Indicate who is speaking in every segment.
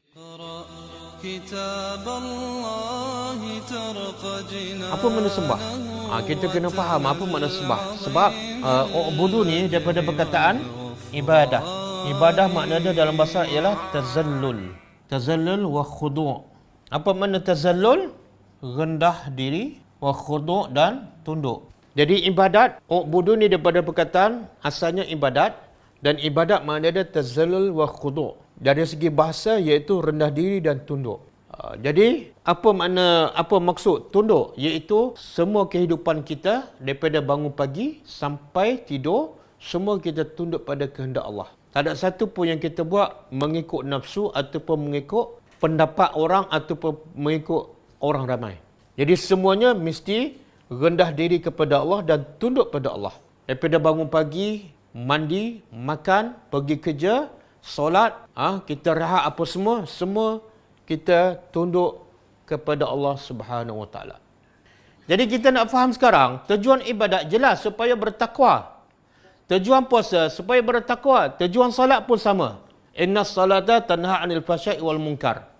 Speaker 1: اقرأ كتاب الله ترق
Speaker 2: Apa makna sembah? Kita kena faham apa makna sembah. Sebab u'budu ni daripada perkataan ibadah. Ibadah makna dia dalam bahasa ialah tazallul. Tazallul wa khudu'. Apa makna tazallul? Rendah diri, wa khudu' dan tunduk. Jadi ibadat, u'budu ni daripada perkataan asalnya ibadat, dan ibadat makna dia tazallul wa khudu'. Dari segi bahasa iaitu rendah diri dan tunduk. Jadi apa maksud tunduk? Iaitu semua kehidupan kita daripada bangun pagi sampai tidur, semua kita tunduk pada kehendak Allah. Tak ada satu pun yang kita buat mengikut nafsu ataupun mengikut pendapat orang ataupun mengikut orang ramai. Jadi semuanya mesti rendah diri kepada Allah dan tunduk pada Allah. Daripada bangun pagi, mandi, makan, pergi kerja, solat, kita rehat apa semua kita tunduk kepada Allah Subhanahu Wa Taala. Jadi kita nak faham sekarang, tujuan ibadat jelas supaya bertakwa. Tujuan puasa supaya bertakwa, tujuan solat pun sama. Inna salata tanha 'anil fahsya'i wal munkar.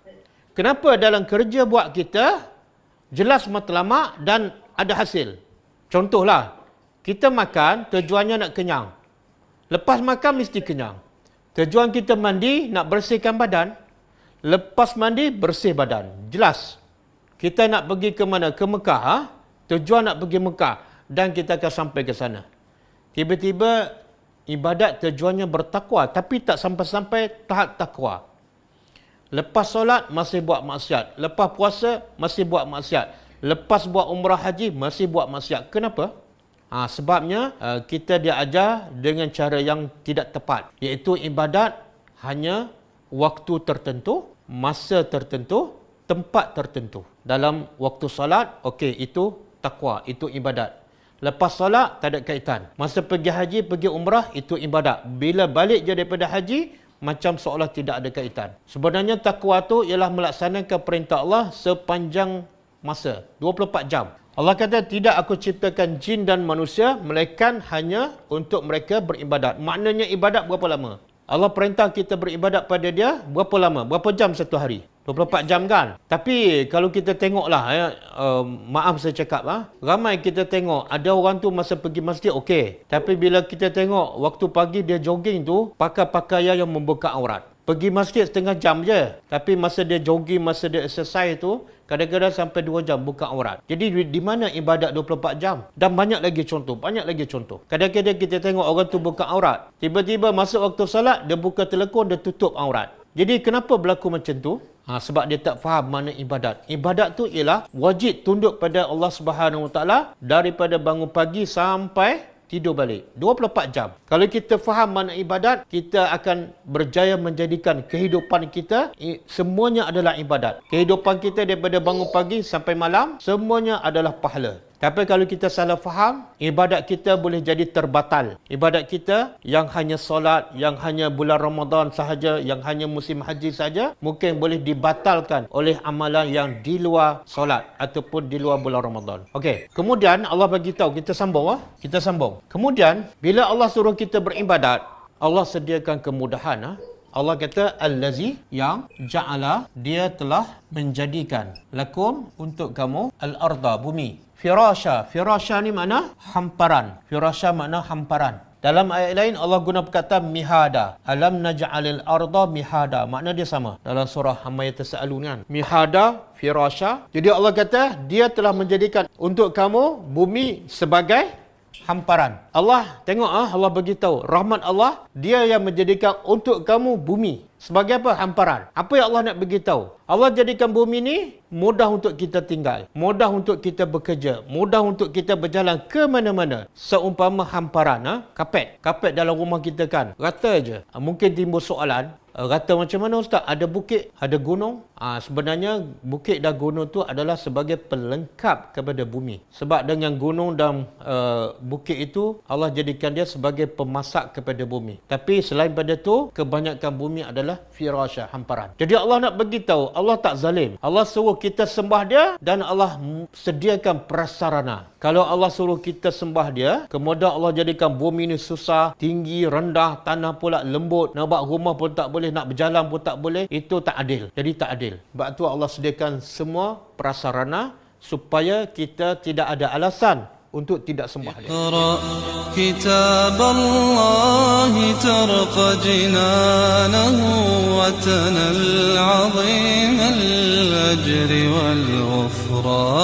Speaker 2: Kenapa dalam kerja buat kita jelas matlamat dan ada hasil? Contohlah, kita makan tujuannya nak kenyang. Lepas makan mesti kenyang. Tujuan kita mandi nak bersihkan badan. Lepas mandi bersih badan. Jelas. Kita nak pergi ke mana? Ke Mekah. Tujuan nak pergi Mekah. Dan kita akan sampai ke sana. Tiba-tiba ibadat tujuannya bertakwa. Tapi tak sampai-sampai tahap takwa. Lepas solat masih buat maksiat. Lepas puasa masih buat maksiat. Lepas buat umrah haji masih buat maksiat. Kenapa? Sebabnya kita diajar dengan cara yang tidak tepat. Iaitu ibadat hanya waktu tertentu, masa tertentu, tempat tertentu. Dalam waktu solat, okey, itu takwa, itu ibadat. Lepas solat, tak ada kaitan. Masa pergi haji, pergi umrah, itu ibadat. Bila balik je daripada haji, macam seolah tidak ada kaitan. Sebenarnya takwa tu ialah melaksanakan perintah Allah sepanjang masa, 24 jam. Allah kata, tidak aku ciptakan jin dan manusia, melainkan hanya untuk mereka beribadat. Maknanya ibadat berapa lama? Allah perintah kita beribadat pada dia, berapa lama? Berapa jam satu hari? 24 jam kan? Tapi kalau kita tengoklah, maaf saya cakap, ramai kita tengok, ada orang tu masa pergi masjid, okey. Tapi bila kita tengok, waktu pagi dia jogging tu, pakai pakaian yang membuka aurat. Pergi masjid setengah jam je. Tapi masa dia jogging, masa dia exercise tu, kadang-kadang sampai 2 jam buka aurat. Jadi di mana ibadat 24 jam? Dan banyak lagi contoh. Kadang-kadang kita tengok orang tu buka aurat. Tiba-tiba masuk waktu salat, dia buka telekon, dia tutup aurat. Jadi kenapa berlaku macam tu? Sebab dia tak faham makna ibadat. Ibadat tu ialah wajib tunduk pada Allah Subhanahu Wa Taala daripada bangun pagi sampai tidur balik. 24 jam. Kalau kita faham makna ibadat, kita akan berjaya menjadikan kehidupan kita semuanya adalah ibadat. Kehidupan kita daripada bangun pagi sampai malam, semuanya adalah pahala. Tapi kalau kita salah faham, ibadat kita boleh jadi terbatal. Ibadat kita yang hanya solat, yang hanya bulan Ramadan sahaja, yang hanya musim haji saja, mungkin boleh dibatalkan oleh amalan yang di luar solat ataupun di luar bulan Ramadan. Okey. Kemudian Allah bagi tahu, kita sambung. Kemudian bila Allah suruh kita beribadat, Allah sediakan kemudahan. Allah kata allazi yang ja'ala, dia telah menjadikan lakum untuk kamu al-arda, bumi. Firasha ni makna hamparan. Firasha makna hamparan. Dalam ayat lain Allah guna perkataan mihada. Alam naj'alil arda mihada. Makna dia sama. Dalam surah Amma Yatasaalun kan. Mihada, firasha. Jadi Allah kata dia telah menjadikan untuk kamu bumi sebagai hamparan. Allah tengok, Allah bagi tahu rahmat Allah, dia yang menjadikan untuk kamu bumi sebagai apa? Hamparan. Apa yang Allah nak bagi tahu? Allah jadikan bumi ni mudah untuk kita tinggal, mudah untuk kita bekerja, mudah untuk kita berjalan ke mana-mana. Seumpama hamparan, kapet dalam rumah kita kan, rata je. Mungkin timbul soalan, rata macam mana Ustaz? Ada bukit, ada gunung. Sebenarnya bukit dan gunung tu adalah sebagai pelengkap kepada bumi. Sebab dengan gunung dan bukit itu Allah jadikan dia sebagai pemasak kepada bumi. Tapi selain pada tu, kebanyakan bumi adalah firasha, hamparan. Jadi Allah nak bagi tahu, Allah tak zalim. Allah suruh kita sembah dia dan Allah sediakan prasarana. Kalau Allah suruh kita sembah dia, kemudian Allah jadikan bumi ni susah, tinggi, rendah, tanah pula lembut, nak buat rumah pun tak boleh boleh, nak berjalan pun tak boleh. Itu tak adil. Jadi tak adil. Sebab tu Allah sediakan semua prasarana supaya kita tidak ada alasan untuk tidak sembah dia.
Speaker 1: اقرأ كتاب الله ترق جنانه وتنل عظيم الأجر والغفران